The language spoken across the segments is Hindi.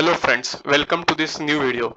Hello friends, welcome to this new video.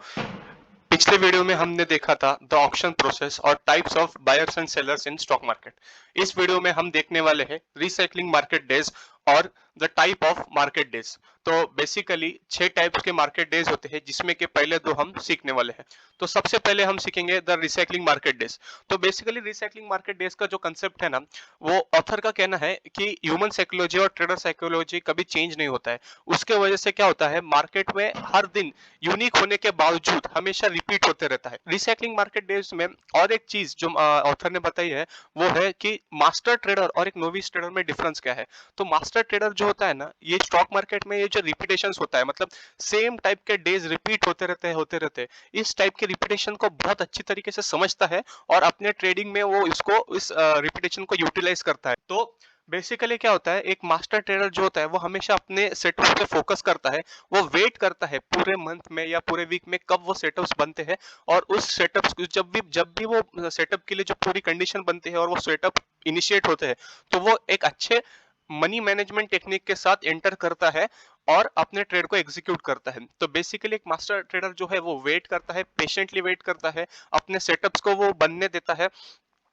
पिछले वीडियो में हमने देखा था द ऑक्शन प्रोसेस और types of buyers and sellers in stock market. इस वीडियो में हम देखने वाले हैं रिसाइकलिंग मार्केट डेज और the type of market days. तो बेसिकली 6 टाइप्स के मार्केट डेज होते हैं, जिसमें के पहले दो हम सीखने वाले हैं। तो सबसे पहले हम सीखेंगे द रिसाइकलिंग मार्केट डेज। तो बेसिकली रिसाइकलिंग मार्केट डेज का जो कंसेप्ट है ना, वो ऑथर का कहना है कि ह्यूमन साइकोलॉजी और ट्रेडर साइकोलॉजी कभी चेंज नहीं होता है। उसके वजह से क्या होता है, मार्केट में हर दिन यूनिक होने के बावजूद हमेशा रिपीट होते रहता है। रिसाइकलिंग मार्केट डेज में और एक चीज जो ऑथर ने बताई है, वो है कि मास्टर ट्रेडर और एक नोविस ट्रेडर में डिफरेंस क्या है। तो मास्टर ट्रेडर जो होता है ना, ये स्टॉक मार्केट में ये जो रिपीटेशन होता है, मतलब सेम टाइप के डेज रिपीट होते रहते हैं, इस टाइप के रिपीटेशन को बहुत अच्छी तरीके से समझता है और अपने ट्रेडिंग में वो इसको इस रिपीटेशन को यूटिलाइज करता है। तो बेसिकली क्या होता है, एक मास्टर ट्रेडर जो होता है वो हमेशा अपने सेटअप पे फोकस करता है। वो वेट करता है पूरे मंथ में या पूरे वीक में कब वो सेटअप्स बनते हैं, और उस सेटअप्स जब भी वो सेटअप के लिए जो पूरी कंडीशन बनती है और वो सेटअप इनिशिएट होते हैं, तो वो एक अच्छे मनी मैनेजमेंट टेक्निक के साथ एंटर करता है और अपने ट्रेड को एग्जीक्यूट करता है। तो बेसिकली एक मास्टर ट्रेडर जो है वो वेट करता है, पेशेंटली वेट करता है, अपने सेटअप्स को वो बनने देता है,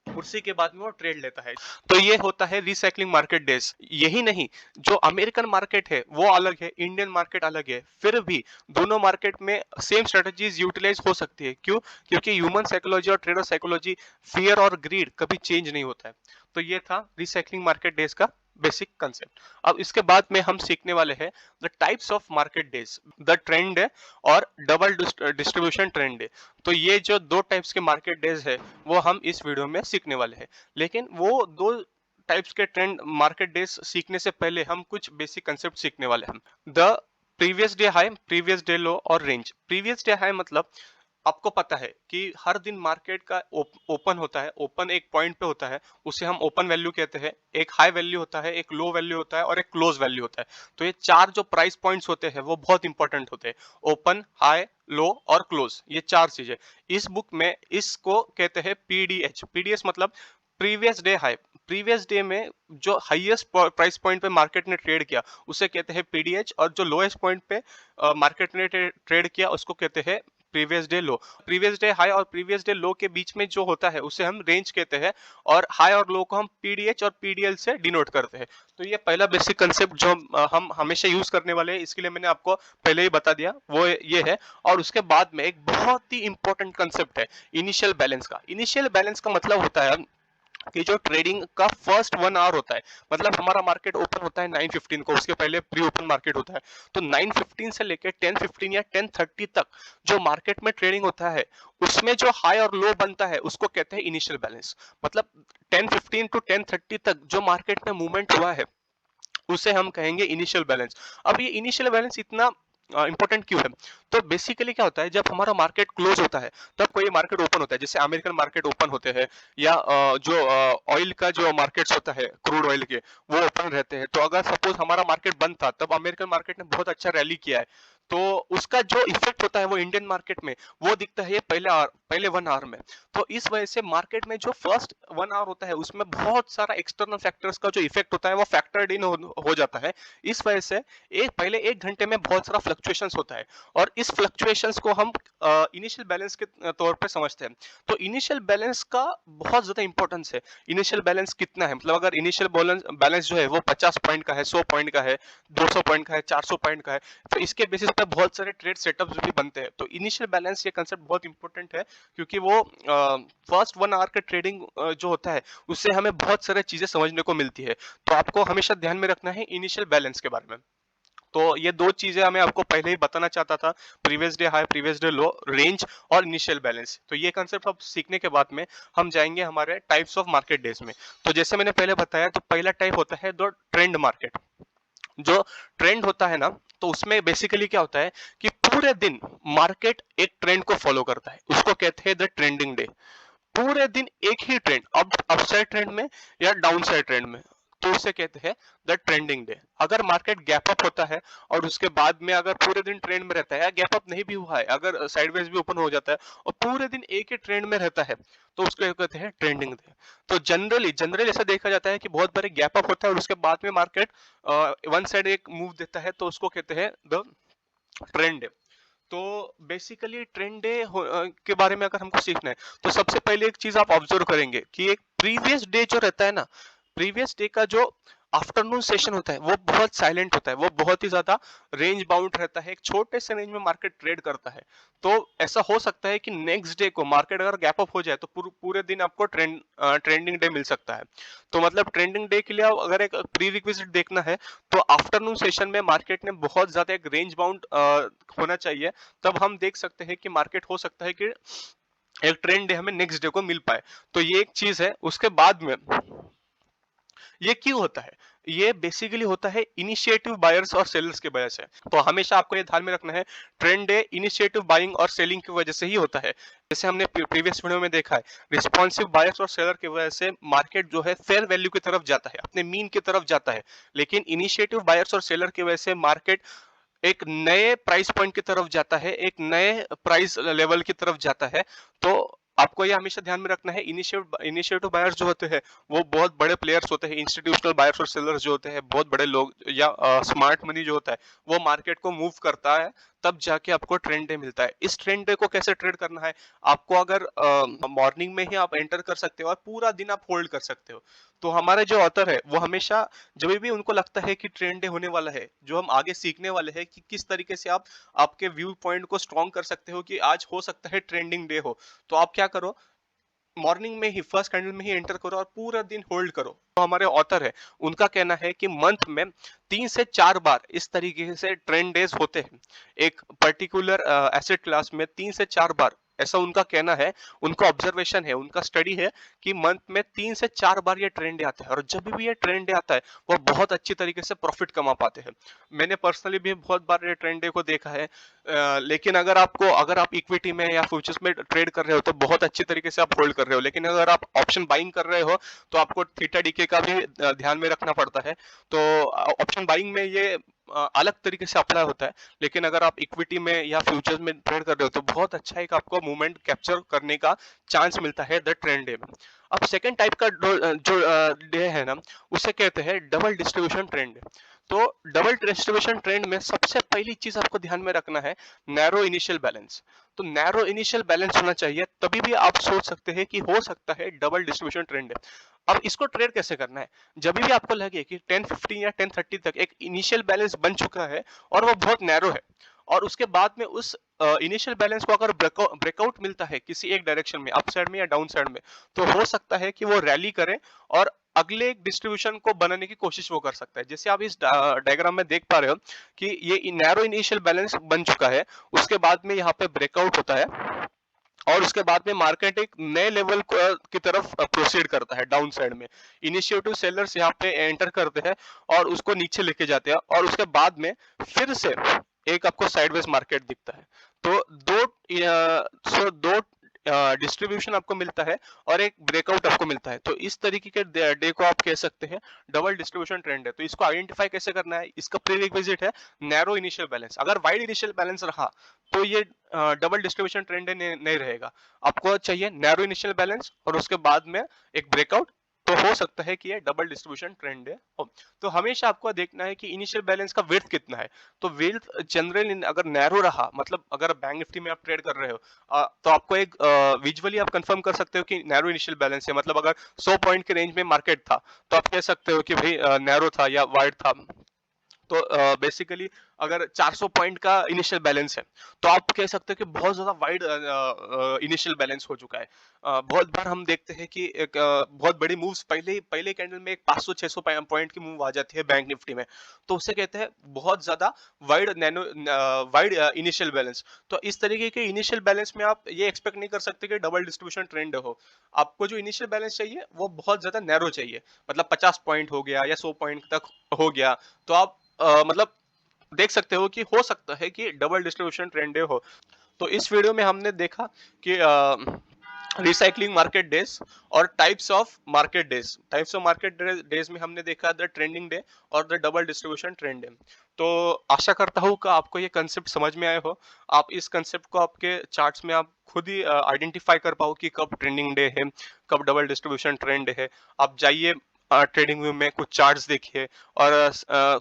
उसी के बाद में वो ट्रेड लेता है। तो ये होता है रिसाइकलिंग मार्केट डेज। यही नहीं, जो अमेरिकन मार्केट है वो अलग है, इंडियन मार्केट अलग है, फिर भी दोनों मार्केट में सेम स्ट्रेटजीज यूटिलाइज हो सकती है। क्यों? क्योंकि ह्यूमन साइकोलॉजी और ट्रेडर साइकोलॉजी, फियर और ग्रीड कभी चेंज नहीं होता है। तो ये था रिसाइकलिंग मार्केट डेज का बेसिक कंसेप्ट। अब इसके बाद में हम सीखने वाले हैं the types of market days, the trend है और डबल डिस्ट्रीब्यूशन ट्रेंड है। तो ये जो दो टाइप्स के मार्केट डेज है, वो हम इस वीडियो में सीखने वाले हैं। लेकिन वो दो टाइप्स के ट्रेंड मार्केट डेज सीखने से पहले हम कुछ बेसिक कंसेप्ट सीखने वाले हैं। The previous day high, previous day लो और रेंज। प्रीवियस डे हाई मतलब आपको पता है कि हर दिन मार्केट का ओपन होता है, ओपन एक पॉइंट पे होता है, उसे हम ओपन वैल्यू कहते हैं। एक हाई वैल्यू होता है, एक लो वैल्यू होता है और एक क्लोज वैल्यू होता है। तो ये चार जो प्राइस पॉइंट्स होते हैं वो बहुत इंपॉर्टेंट होते हैं, ओपन, हाई, लो और क्लोज, ये चार चीजें। इस बुक में इसको कहते हैं पीडीएच। पीडीएच मतलब previous day high. Previous day में जो हाईएस्ट प्राइस पॉइंट पे मार्केट ने ट्रेड किया उसे कहते हैं पीडीएच, और जो लोएस्ट पॉइंट पे मार्केट ने ट्रेड किया उसको कहते हैं प्रीवियस डे लो। प्रीवियस डे हाई और प्रीवियस डे लो के बीच में जो होता है उसे हम रेंज कहते हैं, और हाई और लो को हम पीडीएच और पीडीएल से डिनोट करते हैं। तो ये पहला बेसिक कंसेप्ट जो हम हमेशा यूज करने वाले हैं, इसके लिए मैंने आपको पहले ही बता दिया, वो ये है। और उसके बाद में एक बहुत ही इंपॉर्टेंट कंसेप्ट है इनिशियल बैलेंस का। इनिशियल बैलेंस का मतलब होता है कि जो ट्रेडिंग का फर्स्ट 1 आवर होता है, मतलब हमारा मार्केट ओपन होता है 9:15 को, उसके पहले प्री ओपन मार्केट होता है। तो 9:15 से लेकर 10:15 या 10:30 तक जो मार्केट में ट्रेडिंग होता है, उसमें जो हाई और लो बनता है उसको कहते हैं इनिशियल बैलेंस। मतलब 10:15 टू 10:30 तक जो मार्केट में मूवमेंट हुआ है उसे हम कहेंगे इनिशियल बैलेंस। अब ये इनिशियल बैलेंस इतना इंपॉर्टेंट क्यों है? तो बेसिकली क्या होता है, जब हमारा मार्केट क्लोज होता है तब कोई मार्केट ओपन होता है, जैसे अमेरिकन मार्केट ओपन होते हैं, या जो ऑयल का जो मार्केट्स होता है, क्रूड ऑयल के, वो ओपन रहते हैं। तो अगर सपोज हमारा मार्केट बंद था, तब अमेरिकन मार्केट ने बहुत अच्छा रैली किया है, तो उसका जो इफेक्ट होता है वो इंडियन मार्केट में वो दिखता है पहले 1 आवर में। तो इस वजह से मार्केट में जो फर्स्ट 1 आवर होता है उसमें बहुत सारा एक्सटर्नल फैक्टर्स का जो इफेक्ट होता है वो फैक्टर्ड इन हो जाता है। इस वजह से पहले 1 घंटे में बहुत सारा फ्लक्चुएशंस होता है, और इस फ्लक्चुएशंस को हम इनिशियल बैलेंस के तौर पे समझते हैं। तो इनिशियल बैलेंस का बहुत ज्यादा इंपॉर्टेंस है। इनिशियल बैलेंस कितना है, मतलब अगर इनिशियल बैलेंस बैलेंस जो है वो 50 पॉइंट का है, 100 पॉइंट का है, 200 पॉइंट का है, 400 पॉइंट का है, तो इसके बेसिस पे बहुत सारे ट्रेड सेटअप्स भी बनते हैं। तो इनिशियल बैलेंस ये कंसेप्ट बहुत इंपॉर्टेंट है, क्योंकि वो फर्स्ट 1 आवर का ट्रेडिंग जो होता है उससे हमें बहुत सारी चीजें समझने को मिलती है। तो आपको हमेशा ध्यान में रखना है इनिशियल बैलेंस के बारे में। तो ये दो चीजें मैं आपको पहले ही बताना चाहता था, previous day high, previous day लो, रेंज और इनिशियल बैलेंस। तो ये कंसेप्ट अब सीखने के बाद में हम जाएंगे हमारे टाइप्स ऑफ मार्केट डेज में। तो जैसे मैंने पहले बताया, तो पहला टाइप होता है दो ट्रेंड मार्केट। जो ट्रेंड होता है ना, तो उसमें बेसिकली क्या होता है कि पूरे दिन मार्केट एक ट्रेंड को फॉलो करता है, उसको कहते हैं द ट्रेंडिंग डे। पूरे दिन एक ही ट्रेंड, अब अपसाइड ट्रेंड में या डाउन साइड ट्रेंड में, तो उसे कहते हैं द ट्रेंडिंग डे। अगर मार्केट गैप अप होता है और उसके बाद में अगर पूरे दिन ट्रेंड में रहता है, या गैप अप नहीं भी हुआ है, अगर साइडवेज भी ओपन हो जाता है और पूरे दिन एक ही ट्रेंड में रहता है, तो उसको कहते हैं ट्रेंडिंग डे। तो जनरली ऐसा देखा जाता है कि बहुत बार गैप अप होता है और उसके बाद में मार्केट वन साइड एक मूव देता है, तो उसको कहते हैं द ट्रेंड डे। तो बेसिकली ट्रेंड डे के बारे में अगर हमको सीखना है तो सबसे पहले एक चीज आप ऑब्जर्व करेंगे कि एक प्रीवियस डे जो रहता है ना, प्रीवियस डे का जो आफ्टरनून सेशन होता है वो बहुत साइलेंट होता है, वो बहुत ही ज्यादा रेंज बाउंड रहता है, एक छोटे से रेंज में मार्केट ट्रेड करता है। तो ऐसा हो सकता है कि नेक्स्ट डे को मार्केट अगर गैप अप हो जाए तो पूरे दिन आपको ट्रेंडिंग डे मिल सकता है। तो मतलब ट्रेंडिंग डे के लिए अगर एक प्री रिक्विजिट देखना है तो आफ्टरनून सेशन में मार्केट ने बहुत ज्यादा एक रेंज बाउंड होना चाहिए, तब हम देख सकते हैं कि मार्केट हो सकता है कि एक ट्रेंड डे हमें नेक्स्ट डे को मिल पाए। तो ये एक चीज है। उसके बाद में ये क्यों होता है? ये बेसिकली होता है इनिशिएटिव बायर्स और सेलर्स की वजह से। तो हमेशा आपको ये ध्यान में रखना है, ट्रेंड डे इनिशिएटिव बाइंग और सेलिंग की वजह से ही होता है। जैसे हमने प्रीवियस वीडियो में देखा है, रिस्पॉन्सिव बायर्स और सेलर की वजह से मार्केट जो है फेयर वैल्यू की तरफ जाता है, अपने मीन की तरफ जाता है। लेकिन इनिशिएटिव बायर्स और सेलर की वजह से मार्केट एक नए प्राइस पॉइंट की तरफ जाता है, एक नए प्राइस लेवल की तरफ जाता है। तो आपको ये हमेशा ध्यान में रखना है, इनिशिएटिव बायर्स जो होते हैं वो बहुत बड़े प्लेयर्स होते हैं, इंस्टीट्यूशनल बायर्स और सेलर्स जो होते हैं बहुत बड़े लोग, या स्मार्ट मनी जो होता है वो मार्केट को मूव करता है, तब जाके आपको ट्रेंड डे मिलता है। इस ट्रेंड डे को कैसे ट्रेड करना है? आपको अगर मॉर्निंग में ही आप एंटर कर सकते हो और पूरा दिन आप होल्ड कर सकते हो। तो हमारे जो ऑथर है वो हमेशा जब भी उनको लगता है कि ट्रेंड डे होने वाला है, जो हम आगे सीखने वाले हैं कि किस तरीके से आप आपके व्यू पॉइंट को स्ट्रॉन्ग कर सकते हो कि आज हो सकता है ट्रेंडिंग डे हो, तो आप क्या करो, मॉर्निंग में ही फर्स्ट कैंडल में ही एंटर करो और पूरा दिन होल्ड करो। तो हमारे ऑथर है उनका कहना है कि मंथ में 3 से 4 बार इस तरीके से ट्रेंड डेज होते हैं, एक पर्टिकुलर एसेट क्लास में 3 से 4 बार, ऐसा उनका कहना है। उनका ऑब्जर्वेशन है, उनका स्टडी है कि मंथ में 3 से 4 बार ये ट्रेंड डे आता है, और जब भी ये ट्रेंड डे आता है वो बहुत अच्छी तरीके से प्रॉफिट कमा पाते हैं। मैंने पर्सनली भी बहुत बार ये ट्रेंड डे को देखा है। लेकिन अगर आप इक्विटी में या फ्यूचर्स में ट्रेड कर रहे हो तो बहुत अच्छी तरीके से आप होल्ड कर रहे हो, लेकिन अगर आप ऑप्शन बाइंग कर रहे हो तो आपको थीटा डीके का भी ध्यान में रखना पड़ता है। तो ऑप्शन बाइंग में ये अलग तरीके से अप्लाई होता है, लेकिन अगर आप इक्विटी में या फ्यूचर्स में ट्रेड कर रहे हो तो बहुत अच्छा एक आपको मूवमेंट कैप्चर करने का चांस मिलता है द ट्रेंड डे में। अब सेकेंड टाइप का जो डे है ना, उसे कहते हैं डबल डिस्ट्रीब्यूशन ट्रेंड। तो डबल डिस्ट्रीब्यूशन ट्रेंड में सबसे पहली चीज आपको ध्यान में रखना है, नैरो इनिशियल बैलेंस। तो नैरो इनिशियल बैलेंस होना चाहिए, तभी भी आप सोच सकते हैं कि हो सकता है डबल डिस्ट्रीब्यूशन ट्रेंड है। अब इसको ट्रेड कैसे करना है? जब भी आपको लगे कि 10:15 या 10:30 तक एक इनिशियल बैलेंस बन चुका है और वो बहुत नैरो है, और उसके बाद में उस इनिशियल बैलेंस को अगर ब्रेकआउट मिलता है किसी एक डायरेक्शन में, अप साइड में या डाउन साइड में, तो हो सकता है कि वो रैली करे और अगले एक डिस्ट्रीब्यूशन को बनाने की कोशिश वो कर सकता है। जैसे आप इस डायग्राम में देख पा रहे हो कि ये नैरो इनिशियल बैलेंस बन चुका है, उसके बाद में यहाँ पे ब्रेकआउट होता है और उसके बाद में मार्केट एक नए लेवल की तरफ प्रोसीड करता है डाउन साइड में। इनिशिएटिव सेलर्स यहाँ पे एंटर करते हैं और उसको नीचे लेके जाते हैं, और उसके बाद में फिर से एक आपको साइडवेज मार्केट दिखता है। तो दो डिस्ट्रीब्यूशन आपको मिलता है और एक ब्रेकआउट आपको मिलता है। तो इस तरीके के डे को आप कह सकते हैं डबल डिस्ट्रीब्यूशन ट्रेंड है। तो इसको आइडेंटिफाई कैसे करना है? इसका प्रीरिक्विजिट है नैरो इनिशियल बैलेंस। अगर वाइड इनिशियल बैलेंस रहा तो ये डबल डिस्ट्रीब्यूशन ट्रेंड नहीं रहेगा। आपको चाहिए नैरो इनिशियल बैलेंस और उसके बाद में एक ब्रेकआउट, तो हो सकता है कि ये डबल डिस्ट्रीब्यूशन ट्रेंड है। तो हमेशा आपको देखना है कि इनिशियल बैलेंस का विड्थ कितना है। तो विड्थ जनरली अगर नैरो रहा, मतलब अगर बैंक निफ्टी में आप ट्रेड कर रहे हो, तो आपको एक विजुअली आप कंफर्म कर सकते हो कि नैरो इनिशियल बैलेंस है। मतलब अगर 100 पॉइंट के रेंज में मार्केट था तो आप कह सकते हो कि भाई नैरो था या वाइड था। तो बेसिकली अगर 400 पॉइंट का इनिशियल बैलेंस है तो आप कह सकते हो कि बहुत ज्यादा वाइड इनिशियल बैलेंस हो चुका है। बहुत बार हम देखते हैं कि एक बहुत बड़ी मूव्स पहले कैंडल में एक 500-600 पॉइंट की मूव आ जाती है बैंक निफ्टी में, तो उसे कहते हैं बहुत ज्यादा वाइड इनिशियल बैलेंस। तो इस तरीके के इनिशियल बैलेंस में आप ये एक्सपेक्ट नहीं कर सकते कि डबल डिस्ट्रीब्यूशन ट्रेंड हो। आपको जो इनिशियल बैलेंस चाहिए वो बहुत ज्यादा नैरो चाहिए, मतलब 50 पॉइंट हो गया या 100 पॉइंट तक हो गया, तो आप मतलब देख सकते हो कि हो सकता है कि डबल डिस्ट्रीब्यूशन ट्रेंड हो। तो इस वीडियो में हमने देखा कि रिसाइकलिंग मार्केट डेज और टाइप्स ऑफ मार्केट डेज में हमने देखा द ट्रेंडिंग डे और the double distribution trend day. तो आशा करता हूँ कि आपको ये कंसेप्ट समझ में आए हो। आप इस कंसेप्ट को आपके चार्ट्स में आप खुद ही आइडेंटिफाई कर पाओ कि कब ट्रेंडिंग डे है, कब डबल डिस्ट्रीब्यूशन ट्रेंड है। आप जाइए, ट्रेडिंग व्यू में कुछ चार्ट्स देखिए और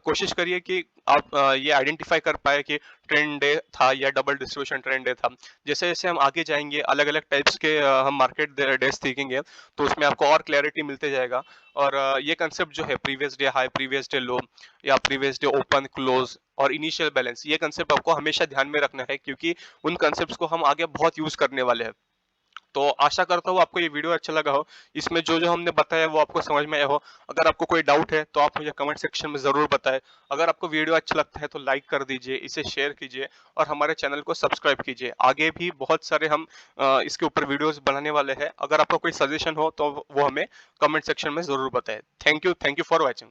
कोशिश करिए कि आप ये आइडेंटिफाई कर पाए कि ट्रेंड डे था या डबल डिस्ट्रीब्यूशन ट्रेंड डे था। जैसे जैसे हम आगे जाएंगे अलग अलग टाइप्स के हम मार्केट डेज सीखेंगे तो उसमें आपको और क्लैरिटी मिलते जाएगा। और ये कंसेप्ट जो है previous day high previous day लो या प्रीवियस डे ओपन क्लोज और इनिशियल बैलेंस, ये कंसेप्ट आपको हमेशा ध्यान में रखना है क्योंकि उन कंसेप्ट्स को हम आगे बहुत यूज करने वाले हैं। तो आशा करता हूँ आपको ये वीडियो अच्छा लगा हो। इसमें जो जो हमने बताया वो आपको समझ में आया हो। अगर आपको कोई डाउट है तो आप मुझे कमेंट सेक्शन में ज़रूर बताएं। अगर आपको वीडियो अच्छा लगता है तो लाइक कर दीजिए, इसे शेयर कीजिए और हमारे चैनल को सब्सक्राइब कीजिए। आगे भी बहुत सारे हम इसके ऊपर वीडियोस बनाने वाले हैं। अगर आपका कोई सजेशन हो तो वो हमें कमेंट सेक्शन में ज़रूर बताएं। Thank you for watching.